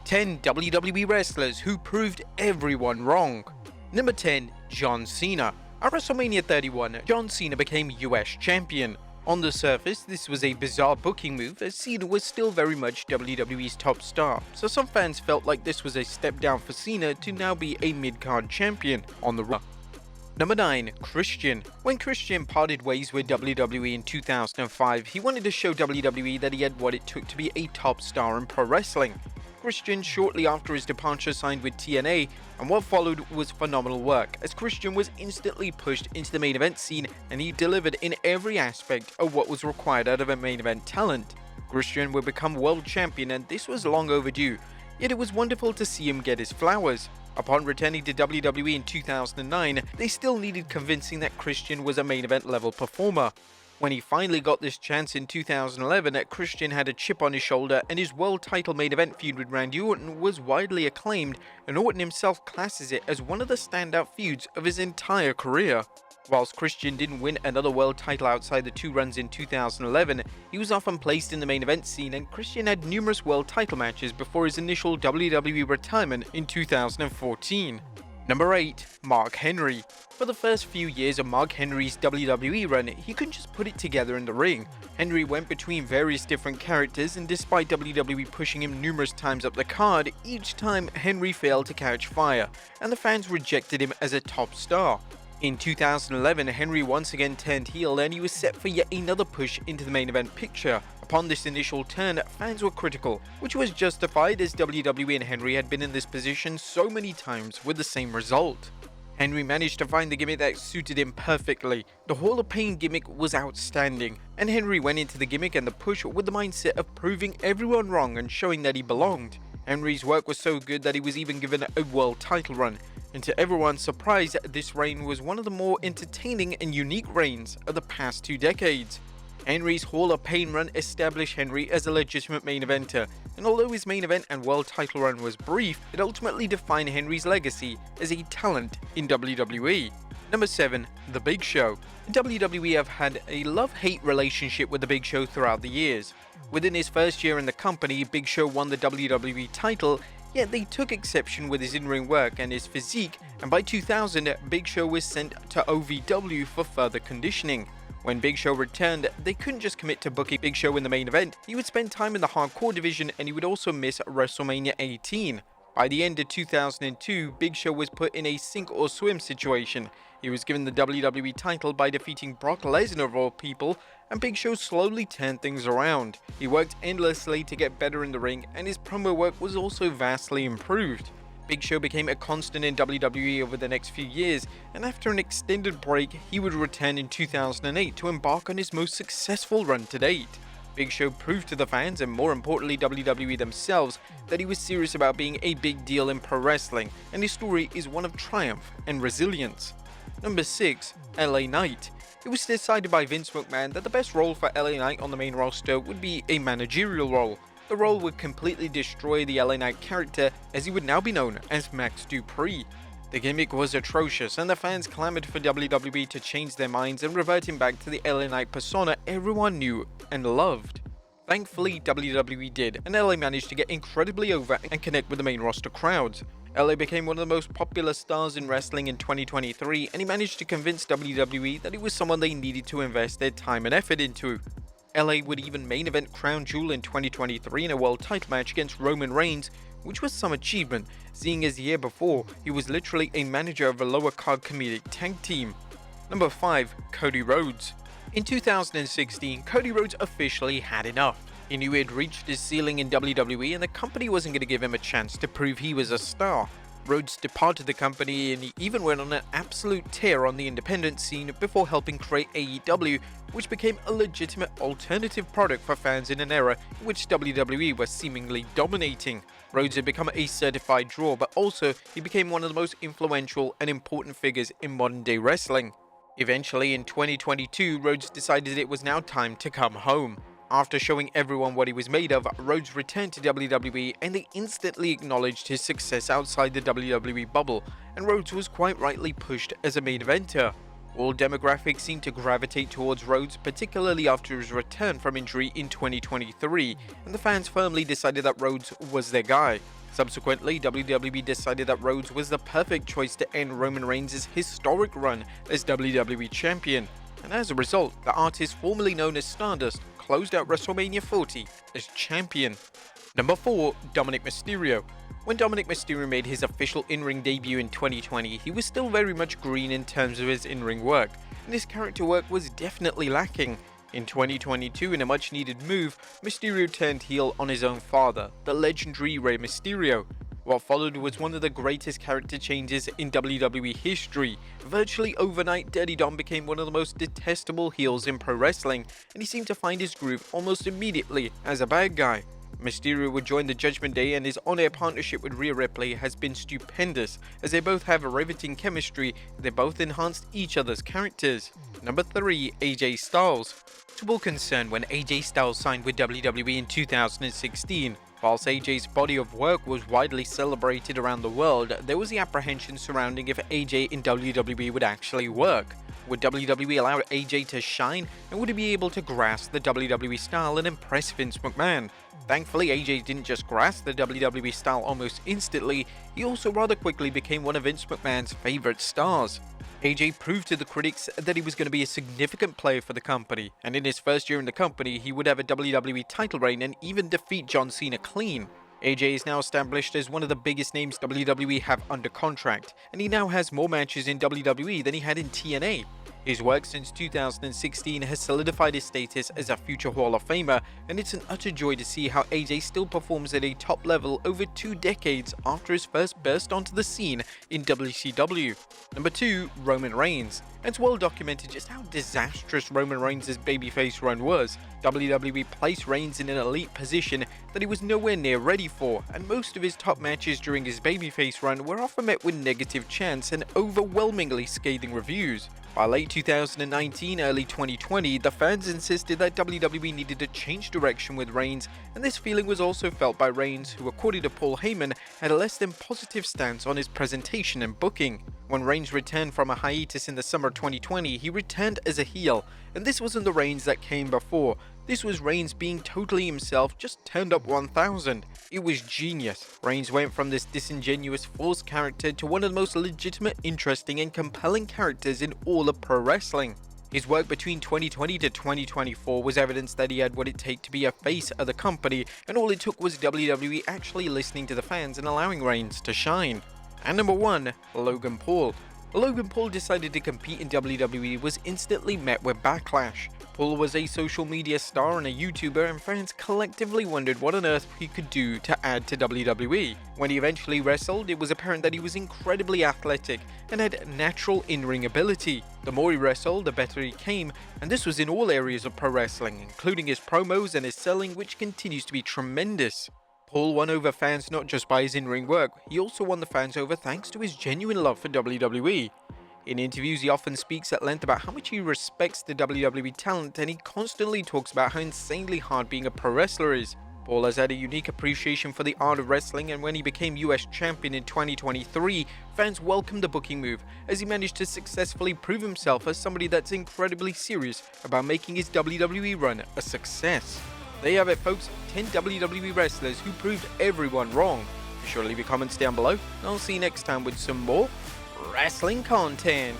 10 WWE wrestlers who proved everyone wrong. Number 10. John Cena. At WrestleMania 31, John Cena became US champion. On the surface, this was a bizarre booking move as Cena was still very much WWE's top star, so some fans felt like this was a step down for Cena to now be a mid-card champion on the Raw. Number 9. Christian. When Christian parted ways with WWE in 2005, he wanted to show WWE that he had what it took to be a top star in pro wrestling. Christian, shortly after his departure, signed with TNA, and what followed was phenomenal work, as Christian was instantly pushed into the main event scene and he delivered in every aspect of what was required out of a main event talent. Christian would become world champion, and this was long overdue, yet it was wonderful to see him get his flowers. Upon returning to WWE in 2009, they still needed convincing that Christian was a main event level performer. When he finally got this chance in 2011, Christian had a chip on his shoulder, and his world title main event feud with Randy Orton was widely acclaimed, and Orton himself classes it as one of the standout feuds of his entire career. Whilst Christian didn't win another world title outside the two runs in 2011, he was often placed in the main event scene, and Christian had numerous world title matches before his initial WWE retirement in 2014. Number 8. Mark Henry. For the first few years of Mark Henry's WWE run, he couldn't just put it together in the ring. Henry went between various different characters, and despite WWE pushing him numerous times up the card, each time Henry failed to catch fire, and the fans rejected him as a top star. In 2011, Henry once again turned heel, and he was set for yet another push into the main event picture. Upon this initial turn, fans were critical, which was justified as WWE and Henry had been in this position so many times with the same result. Henry managed to find the gimmick that suited him perfectly. The Hall of Pain gimmick was outstanding, and Henry went into the gimmick and the push with the mindset of proving everyone wrong and showing that he belonged. Henry's work was so good that he was even given a world title run, and to everyone's surprise, this reign was one of the more entertaining and unique reigns of the past 2 decades. Henry's Hall of Pain run established Henry as a legitimate main eventer, and although his main event and world title run was brief, it ultimately defined Henry's legacy as a talent in WWE. Number 7. The Big Show. WWE have had a love-hate relationship with The Big Show throughout the years. Within his first year in the company, Big Show won the WWE title, yet they took exception with his in-ring work and his physique, and by 2000, Big Show was sent to OVW for further conditioning. When Big Show returned, they couldn't just commit to booking Big Show in the main event. He would spend time in the hardcore division, and he would also miss WrestleMania 18. By the end of 2002, Big Show was put in a sink or swim situation. He was given the WWE title by defeating Brock Lesnar of all people, and Big Show slowly turned things around. He worked endlessly to get better in the ring, and his promo work was also vastly improved. Big Show became a constant in WWE over the next few years, and after an extended break, he would return in 2008 to embark on his most successful run to date. Big Show proved to the fans, and more importantly WWE themselves, that he was serious about being a big deal in pro wrestling, and his story is one of triumph and resilience. Number 6. LA Knight. It was decided by Vince McMahon that the best role for LA Knight on the main roster would be a managerial role. The role would completely destroy the LA Knight character, as he would now be known as Max Dupree. The gimmick was atrocious, and the fans clamored for WWE to change their minds and revert him back to the LA Knight persona everyone knew and loved. Thankfully, WWE did, and LA managed to get incredibly over and connect with the main roster crowds. LA became one of the most popular stars in wrestling in 2023, and he managed to convince WWE that he was someone they needed to invest their time and effort into. LA would even main event Crown Jewel in 2023 in a world title match against Roman Reigns, which was some achievement, seeing as the year before, he was literally a manager of a lower card comedic tag team. Number 5. Cody Rhodes. In 2016, Cody Rhodes officially had enough. He knew he had reached his ceiling in WWE, and the company wasn't going to give him a chance to prove he was a star. Rhodes departed the company, and he even went on an absolute tear on the independent scene before helping create AEW, which became a legitimate alternative product for fans in an era in which WWE was seemingly dominating. Rhodes had become a certified draw, but also he became one of the most influential and important figures in modern day wrestling. Eventually, in 2022, Rhodes decided it was now time to come home. After showing everyone what he was made of, Rhodes returned to WWE, and they instantly acknowledged his success outside the WWE bubble, and Rhodes was quite rightly pushed as a main eventer. All demographics seemed to gravitate towards Rhodes, particularly after his return from injury in 2023, and the fans firmly decided that Rhodes was their guy. Subsequently, WWE decided that Rhodes was the perfect choice to end Roman Reigns' historic run as WWE Champion, and as a result, the artist formerly known as Stardust closed out WrestleMania 40 as champion. Number 4. Dominic Mysterio. When Dominic Mysterio made his official in-ring debut in 2020, he was still very much green in terms of his in-ring work, and his character work was definitely lacking. In 2022, in a much-needed move, Mysterio turned heel on his own father, the legendary Rey Mysterio. What followed was one of the greatest character changes in WWE history. Virtually overnight, Dirty Dom became one of the most detestable heels in pro wrestling, and he seemed to find his groove almost immediately as a bad guy. Mysterio would join the Judgment Day, and his on-air partnership with Rhea Ripley has been stupendous, as they both have a riveting chemistry. They both enhanced each other's characters. Number 3. AJ Styles. Notable concern when AJ Styles signed with WWE in 2016. Whilst AJ's body of work was widely celebrated around the world, there was the apprehension surrounding if AJ in WWE would actually work. Would WWE allow AJ to shine, and would he be able to grasp the WWE style and impress Vince McMahon? Thankfully, AJ didn't just grasp the WWE style almost instantly, he also rather quickly became one of Vince McMahon's favorite stars. AJ proved to the critics that he was going to be a significant player for the company, and in his first year in the company, he would have a WWE title reign and even defeat John Cena clean. AJ is now established as one of the biggest names WWE have under contract, and he now has more matches in WWE than he had in TNA. His work since 2016 has solidified his status as a future Hall of Famer, and it's an utter joy to see how AJ still performs at a top level over 2 decades after his first burst onto the scene in WCW. Number 2. Roman Reigns. It's well documented just how disastrous Roman Reigns' babyface run was. WWE placed Reigns in an elite position that he was nowhere near ready for, and most of his top matches during his babyface run were often met with negative chants and overwhelmingly scathing reviews. By late 2019, early 2020, the fans insisted that WWE needed to change direction with Reigns, and this feeling was also felt by Reigns, who according to Paul Heyman had a less than positive stance on his presentation and booking. When Reigns returned from a hiatus in the summer of 2020, he returned as a heel, and this wasn't the Reigns that came before. This was Reigns being totally himself, just turned up 1000. It was genius. Reigns went from this disingenuous, forced character to one of the most legitimate, interesting, and compelling characters in all of pro wrestling. His work between 2020 to 2024 was evidence that he had what it takes to be a face of the company, and all it took was WWE actually listening to the fans and allowing Reigns to shine. And number 1, Logan Paul. Logan Paul decided to compete in WWE was instantly met with backlash. Paul was a social media star and a YouTuber, and fans collectively wondered what on earth he could do to add to WWE. When he eventually wrestled, it was apparent that he was incredibly athletic and had natural in-ring ability. The more he wrestled, the better he came, and this was in all areas of pro wrestling, including his promos and his selling, which continues to be tremendous. Paul won over fans not just by his in-ring work, he also won the fans over thanks to his genuine love for WWE. In interviews, he often speaks at length about how much he respects the WWE talent, and he constantly talks about how insanely hard being a pro wrestler is. Paul has had a unique appreciation for the art of wrestling, and when he became US champion in 2023, fans welcomed the booking move, as he managed to successfully prove himself as somebody that's incredibly serious about making his WWE run a success. There you have it, folks, 10 WWE wrestlers who proved everyone wrong. Be sure to leave your comments down below, and I'll see you next time with some more wrestling content.